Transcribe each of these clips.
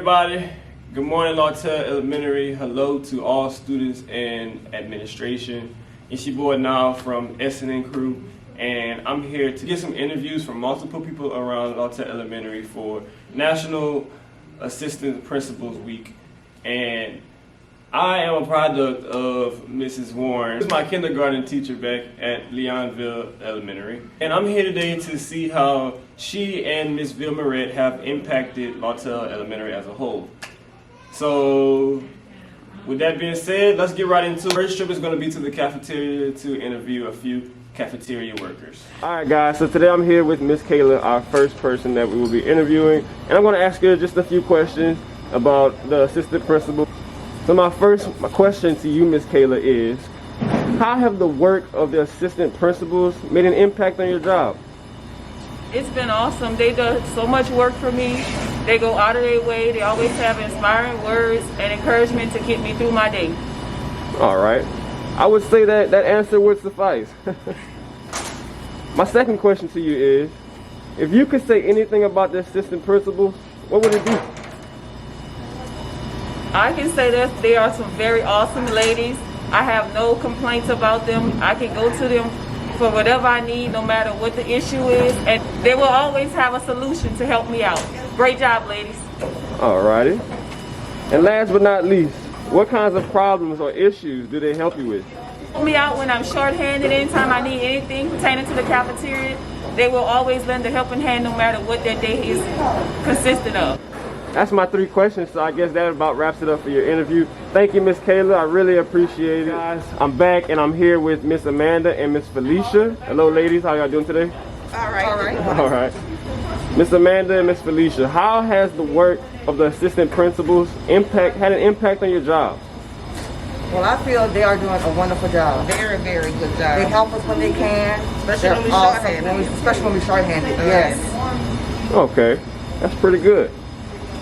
Everybody, good morning, Lawtell Elementary. Hello to all students and administration. It's your boy Now from S&N Crew, and I'm here to get some interviews from multiple people around Lawtell Elementary for National Assistant Principals Week. And I am a product of Mrs. Warren. She's my kindergarten teacher back at Leonville Elementary. And I'm here today to see how she and Ms. Vilmarette have impacted Lawtell Elementary as a whole. So, with that being said, let's get right into it. First trip is going to be to the cafeteria to interview a few cafeteria workers. Alright guys, so today I'm here with Ms. Kayla, our first person that we will be interviewing. And I'm going to ask her just a few questions about the assistant principal. So my question to you, Ms. Kayla, is how have the work of the assistant principals made an impact on your job? It's been awesome. They do so much work for me. They go out of their way. They always have inspiring words and encouragement to get me through my day. All right. I would say that answer would suffice. My second question to you is, if you could say anything about the assistant principals, what would it be? I can say that they are some very awesome ladies. I have no complaints about them. I can go to them for whatever I need, no matter what the issue is, and they will always have a solution to help me out. Great job, ladies. Alrighty. And last but not least, what kinds of problems or issues do they help you with? Help me out when I'm short-handed. Anytime I need anything pertaining to the cafeteria, they will always lend a helping hand no matter what their day is consistent of. That's my 3 questions, so I guess that about wraps it up for your interview. Thank you, Ms. Kayla. I really appreciate it. Guys, I'm back and I'm here with Ms. Amanda and Ms. Felicia. Hello, ladies. How y'all doing today? All right. All right. Ms. Amanda and Ms. Felicia, how has the work of the assistant principals had an impact on your job? Well, I feel they are doing a wonderful job. Very, very good job. They help us when they can. Especially when we're short-handed. Especially when we're short-handed, yes. Okay, that's pretty good.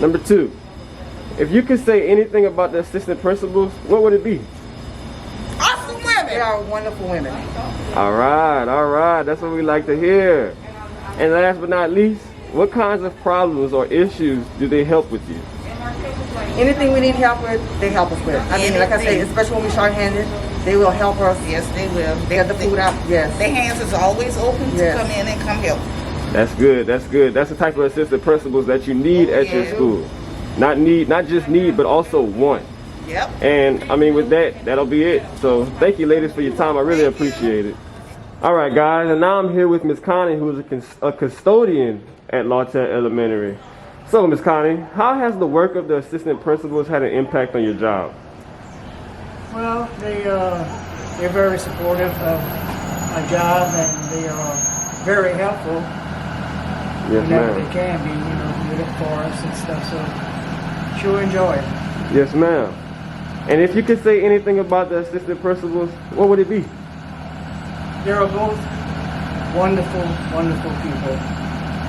Number 2, if you could say anything about the assistant principals, what would it be? Awesome women. They are wonderful women. All right, that's what we like to hear. And last but not least, what kinds of problems or issues do they help with you? Anything we need help with, they help us with. I mean, like I say, especially when we're short-handed, they will help us. Yes, they will. Get the food out, yes. Their hands is always open to come in and come help. That's good, that's good. That's the type of assistant principals that you need at your school. Not just need, but also want. Yep. And I mean, with that, that'll be it. So thank you, ladies, for your time. I really appreciate it. All right, guys, and now I'm here with Ms Connie, who is a custodian at Lawtell Elementary. So, Ms Connie, how has the work of the assistant principals had an impact on your job? Well, they're very supportive of my job, and they are very helpful. Yes, whenever ma'am. they can be, with it for us and stuff. So, sure enjoy it. Yes, ma'am. And if you could say anything about the assistant principals, what would it be? They're both wonderful, wonderful people,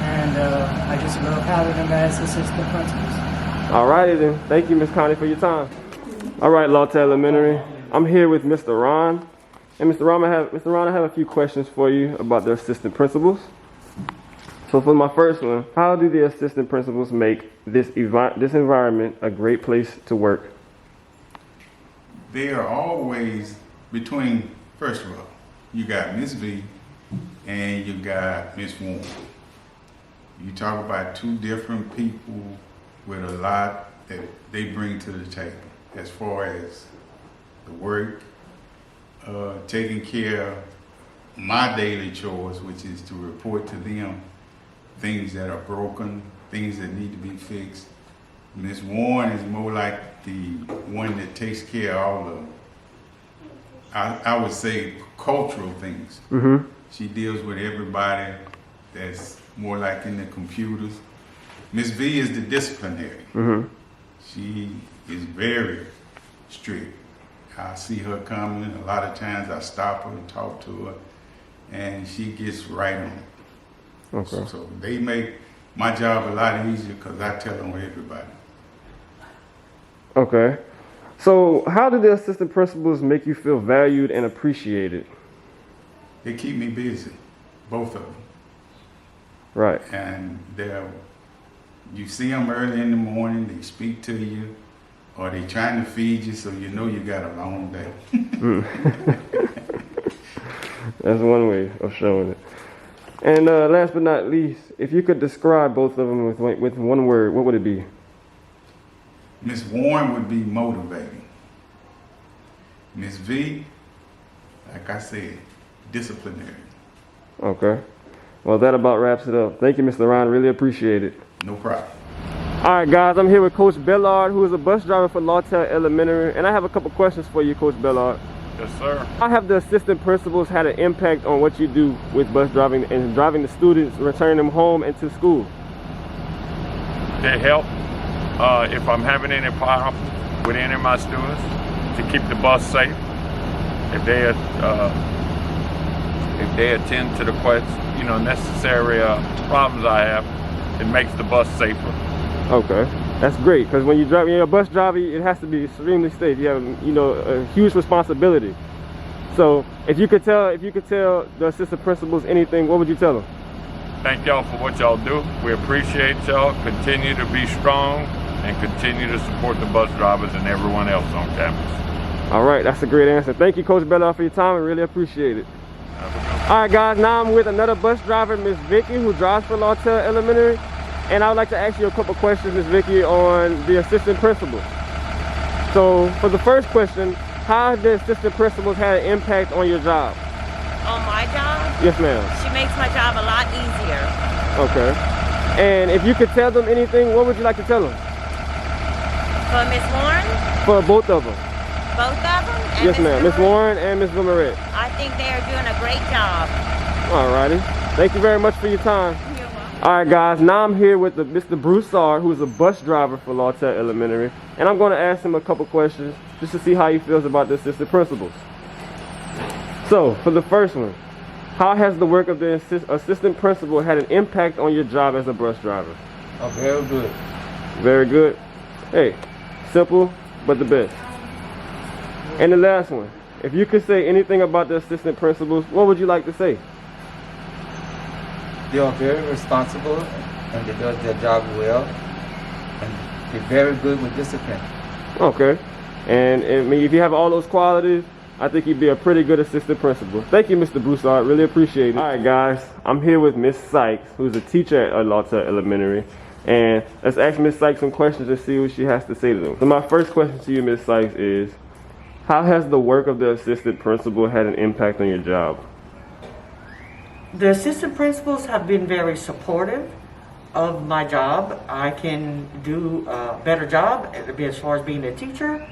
and I just love having them as assistant principals. All righty then. Thank you, Ms. Connie, for your time. All right, Lawtell Elementary. I'm here with Mr. Ron. And Mr. Ron, I have a few questions for you about the assistant principals. So for my first one, how do the assistant principals make this environment a great place to work? They are always between, first of all, you got Ms. V and you got Ms. Warren. You talk about 2 different people with a lot that they bring to the table as far as the work, taking care of my daily chores, which is to report to them things that are broken, things that need to be fixed. Ms. Warren is more like the one that takes care of all the, I would say, cultural things. Mm-hmm. She deals with everybody that's more like in the computers. Ms. V is the disciplinary. Mm-hmm. She is very strict. I see her coming. A lot of times I stop her and talk to her, and she gets right on it. Okay. So they make my job a lot easier because I tell them everybody. Okay. So how do the assistant principals make you feel valued and appreciated? They keep me busy, both of them. Right. And they're You see them early in the morning, they speak to you, or they trying to feed you, so you know you got a long day. That's one way of showing it. And last but not least, if you could describe both of them with one word, what would it be? Miss Warren would be motivating. Miss V, like I said, disciplinary. Okay. Well, that about wraps it up. Thank you, Mr. Ryan. Really appreciate it. No problem. All right, guys, I'm here with Coach Bellard, who is a bus driver for Lawtell Elementary, and I have a couple questions for you, Coach Bellard. Yes, sir. How have the assistant principals had an impact on what you do with bus driving and driving the students, returning them home and to school? They help if I'm having any problem with any of my students to keep the bus safe. If they attend to the necessary problems I have, it makes the bus safer. Okay, that's great, because when you're a bus driver, it has to be extremely safe. You have, a huge responsibility. So if you could tell the assistant principals anything, what would you tell them? Thank y'all for what y'all do. We appreciate y'all. Continue to be strong and continue to support the bus drivers and everyone else on campus. All right, that's a great answer. Thank you, Coach Bellard, for your time. I really appreciate it. All right, guys, now I'm with another bus driver, Ms. Vicky, who drives for Lawtell Elementary. And I would like to ask you a couple questions, Ms. Vicky, on the assistant principals. So for the first question, how have the assistant principals had an impact on your job? On my job? Yes, ma'am. She makes my job a lot easier. Okay. And if you could tell them anything, what would you like to tell them? For Miss Warren? For both of them. Both of them? And Yes, ma'am. Miss Warren and Miss Villaret. I think they are doing a great job. All righty. Thank you very much for your time. You're welcome. All right, guys. Now I'm here with Mr. Broussard, who is a bus driver for Lawtell Elementary, and I'm going to ask him a couple questions just to see how he feels about the assistant principals. So, for the first one, how has the work of the assistant principal had an impact on your job as a bus driver? Oh, very good. Very good. Hey, simple, but the best. And the last one, if you could say anything about the assistant principals, what would you like to say? They are very responsible and they do their job well. And they're very good with discipline. Okay. And I mean, if you have all those qualities, I think you'd be a pretty good assistant principal. Thank you, Mr. Broussard. Really appreciate it. All right, guys. I'm here with Ms. Sykes, who's a teacher at Lawtell Elementary. And let's ask Ms. Sykes some questions and see what she has to say to them. So my first question to you, Ms. Sykes, is how has the work of the assistant principal had an impact on your job? The assistant principals have been very supportive of my job. I can do a better job as far as being a teacher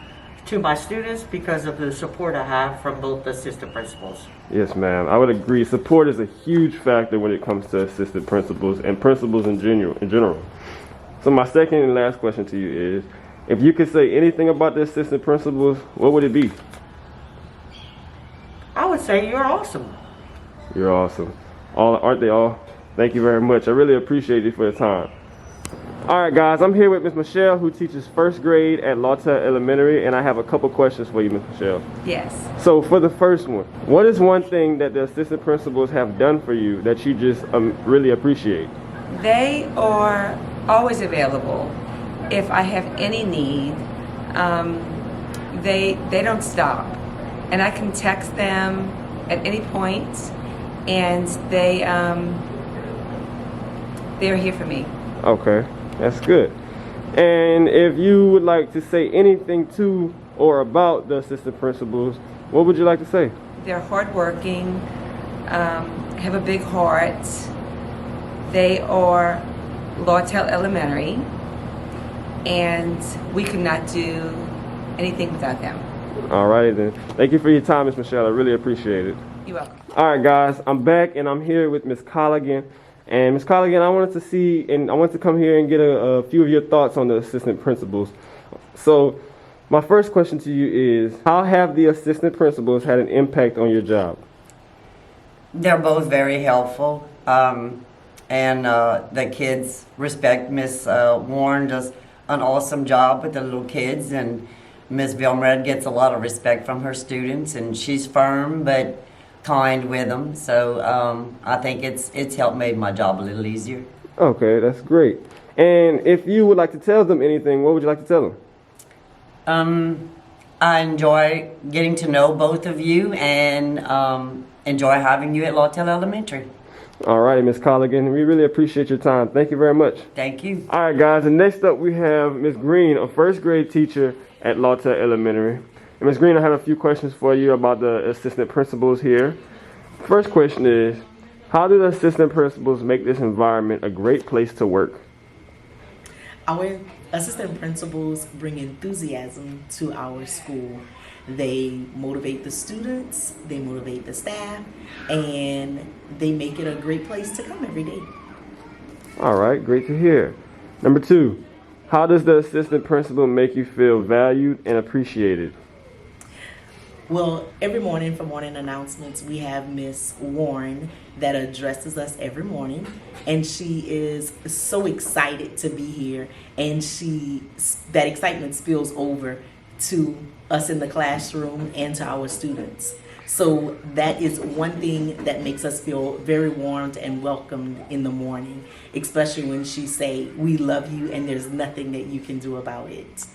to my students because of the support I have from both the assistant principals. Yes, ma'am. I would agree. Support is a huge factor when it comes to assistant principals and principals in general. So my second and last question to you is, if you could say anything about the assistant principals, what would it be? I would say you're awesome. You're awesome. Aren't they all? Thank you very much. I really appreciate you for your time. All right, guys, I'm here with Ms. Michelle, who teaches first grade at Lawtell Elementary, and I have a couple questions for you, Ms. Michelle. Yes. So for the first one, what is one thing that the assistant principals have done for you that you just really appreciate? They are always available. If I have any need, they don't stop. And I can text them at any point, and they're here for me. Okay, that's good. And if you would like to say anything to or about the assistant principals, what would you like to say? They're hardworking, have a big heart. They are Lawtell Elementary, and we could not do anything without them. All right, then. Thank you for your time, Ms. Michelle. I really appreciate it. You're welcome. All right, guys, I'm back, and I'm here with Ms. Colligan. And Ms. Colligan, I wanted to come here and get a few of your thoughts on the assistant principals. So my first question to you is, how have the assistant principals had an impact on your job? They're both very helpful. And the kids respect Ms. Warren does an awesome job with the little kids, and Ms. Vilmred gets a lot of respect from her students, and she's firm but kind with them. So I think it's helped made my job a little easier. Okay, that's great. And if you would like to tell them anything, what would you like to tell them? I enjoy getting to know both of you and enjoy having you at Lawtell Elementary. All right, Ms. Colligan, we really appreciate your time. Thank you very much. Thank you. All right, guys, and next up we have Ms. Green, a first grade teacher at Lawtell Elementary. And Ms. Green, I have a few questions for you about the assistant principals here. First question is, how do the assistant principals make this environment a great place to work? Our assistant principals bring enthusiasm to our school. They motivate the students, they motivate the staff, and they make it a great place to come every day. All right, great to hear. Number 2, how does the assistant principal make you feel valued and appreciated? Well, every morning for morning announcements, we have Ms. Warren that addresses us every morning, and she is so excited to be here, and that excitement spills over to us in the classroom and to our students. So that is one thing that makes us feel very warmed and welcomed in the morning, especially when she say, "We love you and there's nothing that you can do about it."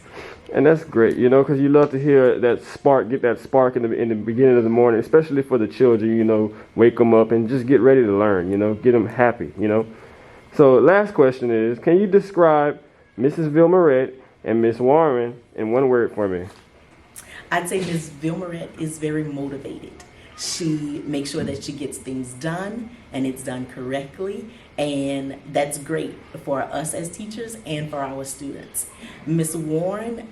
And that's great, you know, because you love to hear that spark, get that spark in the beginning of the morning, especially for the children, you know, wake them up and just get ready to learn, you know, get them happy, you know. So last question is, can you describe Mrs. Vilmarette and Ms. Warren in one word for me? I'd say Ms. Vilmarette is very motivated. She makes sure that she gets things done and it's done correctly, and that's great for us as teachers and for our students. Ms. Warren,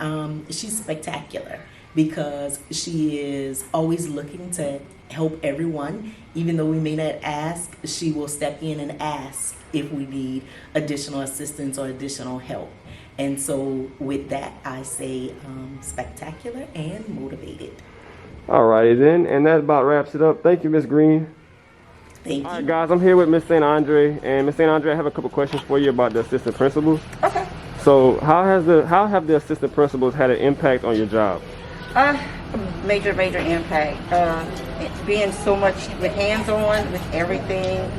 she's spectacular because she is always looking to help everyone. Even though we may not ask, she will step in and ask if we need additional assistance or additional help. And so with that, I say spectacular and motivated. All righty then, and that about wraps it up. Thank you, Ms. Green. Thank you. All right, guys, I'm here with Ms. St. Andre, and Ms. St. Andre, I have a couple questions for you about the assistant principals. Okay. So how have the assistant principals had an impact on your job? Major impact. Being so much with hands-on with everything.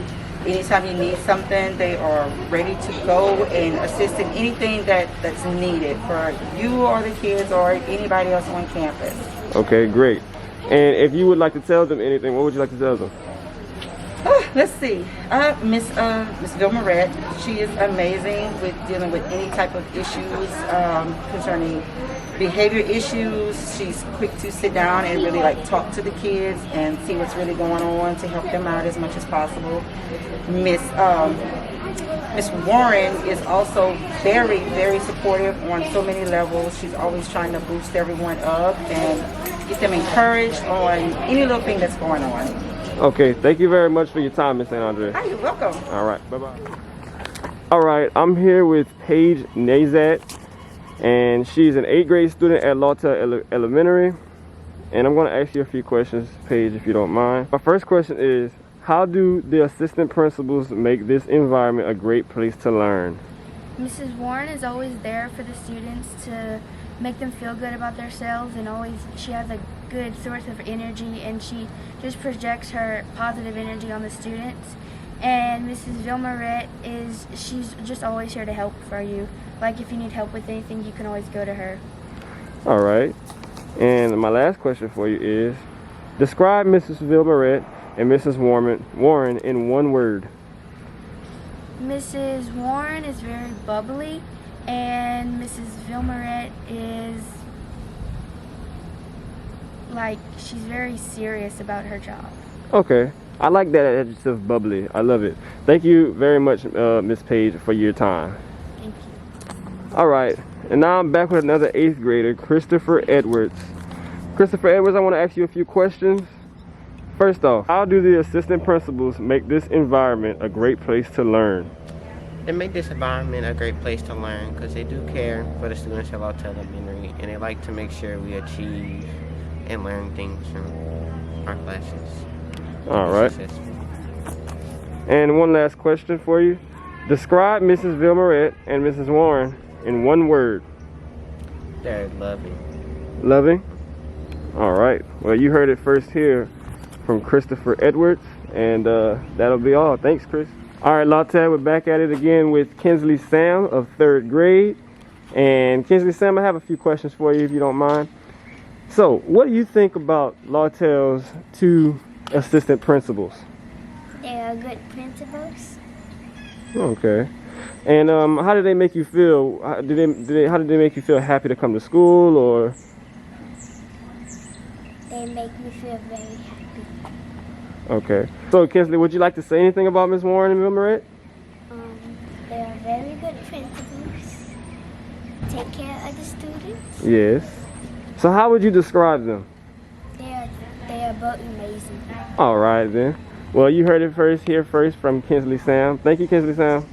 Anytime you need something, they are ready to go and assist in anything that's needed for you or the kids or anybody else on campus. Okay, great. And if you would like to tell them anything, what would you like to tell them? Let's see. Miss Vilmarette, she is amazing with dealing with any type of issues concerning behavior issues. She's quick to sit down and really talk to the kids and see what's really going on to help them out as much as possible. Miss Warren is also very, very supportive on so many levels. She's always trying to boost everyone up and get them encouraged on any little thing that's going on. Okay, thank you very much for your time, Ms. St. Andre. Hi, you're welcome. All right, bye-bye. All right, I'm here with Paige Nazat, and she's an 8th grade student at Lawtell Elementary. And I'm going to ask you a few questions, Paige, if you don't mind. My first question is, how do the assistant principals make this environment a great place to learn? Mrs. Warren is always there for the students to make them feel good about themselves, and she has a good source of energy, and she just projects her positive energy on the students. And Mrs. Vilmarette she's just always here to help for you. Like if you need help with anything, you can always go to her. All right. And my last question for you is, describe Mrs. Vilmarette and Mrs. Warren in one word. Mrs. Warren is very bubbly, and Mrs. Vilmarette is she's very serious about her job. Okay. I like that adjective, bubbly. I love it. Thank you very much, Miss Paige, for your time. Thank you. All right. And now I'm back with another 8th grader, Christopher Edwards. Christopher Edwards, I want to ask you a few questions. First off, how do the assistant principals make this environment a great place to learn? They make this environment a great place to learn because they do care for the students at Lawtell Elementary, and they like to make sure we achieve and learn things from our classes. All right. And one last question for you. Describe Mrs. Vilmarette and Mrs. Warren in one word. They're loving. Loving? All right. Well, you heard it first here from Christopher Edwards, and that'll be all. Thanks, Chris. All right, Lawtel, we're back at it again with Kinsley Sam of 3rd grade. And Kinsley Sam, I have a few questions for you if you don't mind. So, what do you think about Lawtel's 2 assistant principals? They are good principals. Okay. And how did they make you feel? How did they make you feel happy to come to school, or? They make me feel very happy. Okay. So, Kinsley, would you like to say anything about Ms. Warren and Vilmarette? They are very good principals. Take care of the students. Yes. So, how would you describe them? They are both amazing. All right, then. Well, you heard it here first from Kinsley Sam. Thank you, Kinsley Sam.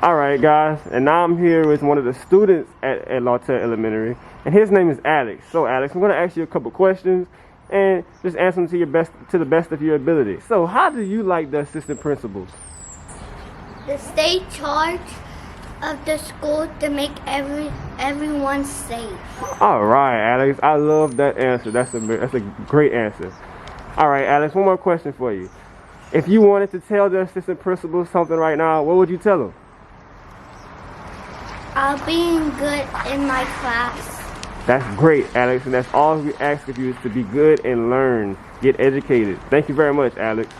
All right, guys, and now I'm here with one of the students at Lawtel Elementary, and his name is Alex. So, Alex, I'm going to ask you a couple questions, and just answer them to the best of your ability. So, how do you like the assistant principals? The state charge of the school to make everyone safe. All right, Alex, I love that answer. That's a great answer. All right, Alex, one more question for you. If you wanted to tell the assistant principal something right now, what would you tell them? I'll be good in my class. That's great, Alex, and that's all we ask of you is to be good and learn, get educated. Thank you very much, Alex.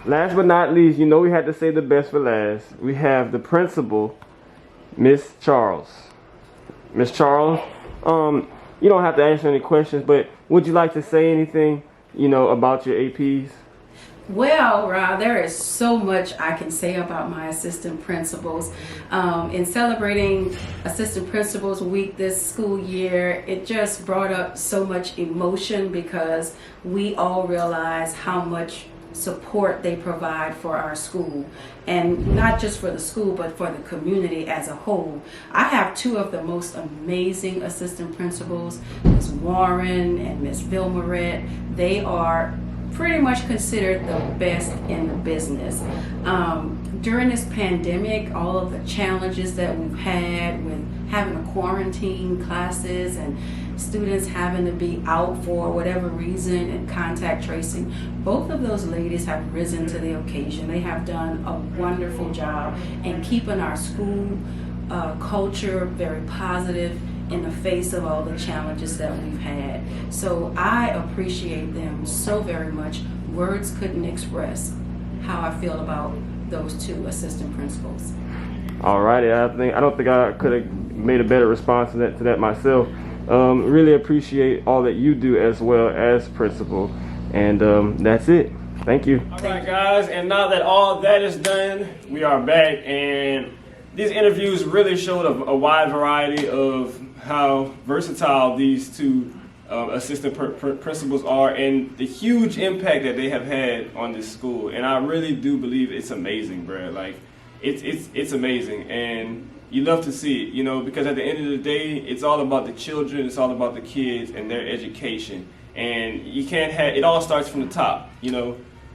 Last but not least, you know we had to say the best for last. We have the principal, Ms. Charles. Ms. Charles, you don't have to answer any questions, but would you like to say anything, about your APs? Well, Rob, there is so much I can say about my assistant principals. In celebrating Assistant Principals Week this school year, it just brought up so much emotion because we all realize how much support they provide for our school, and not just for the school but for the community as a whole. I have 2 of the most amazing assistant principals, Ms. Warren and Ms. Vilmarette. They are pretty much considered the best in the business. During this pandemic, all of the challenges that we've had with having to quarantine classes and students having to be out for whatever reason and contact tracing, both of those ladies have risen to the occasion. They have done a wonderful job in keeping our school culture very positive in the face of all the challenges that we've had. So I appreciate them so very much. Words couldn't express how I feel about those 2 assistant principals. All righty, I don't think I could have made a better response to that myself. Really appreciate all that you do as well as principal, and that's it. Thank you. All right, guys, and now that all that is done, we are back, and these interviews really showed a wide variety of how versatile these 2 assistant principals are and the huge impact that they have had on this school. And I really do believe it's amazing, bro. Like, it's amazing, and you love to see it, because at the end of the day, it's all about the children, it's all about the kids and their education. And you can't have, it all starts from the top,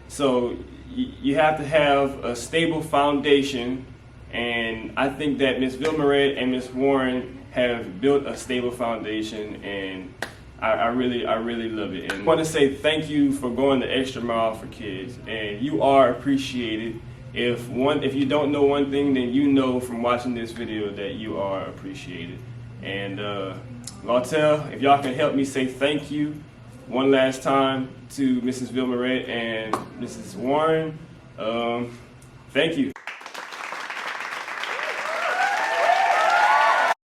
So you have to have a stable foundation, and I think that Ms. Vilmarette and Ms. Warren have built a stable foundation, and I really love it. And I want to say thank you for going the extra mile for kids, and you are appreciated. If you don't know one thing, then you know from watching this video that you are appreciated. And Lawtel, if y'all can help me say thank you one last time to Mrs. Vilmarette and Mrs. Warren, thank you.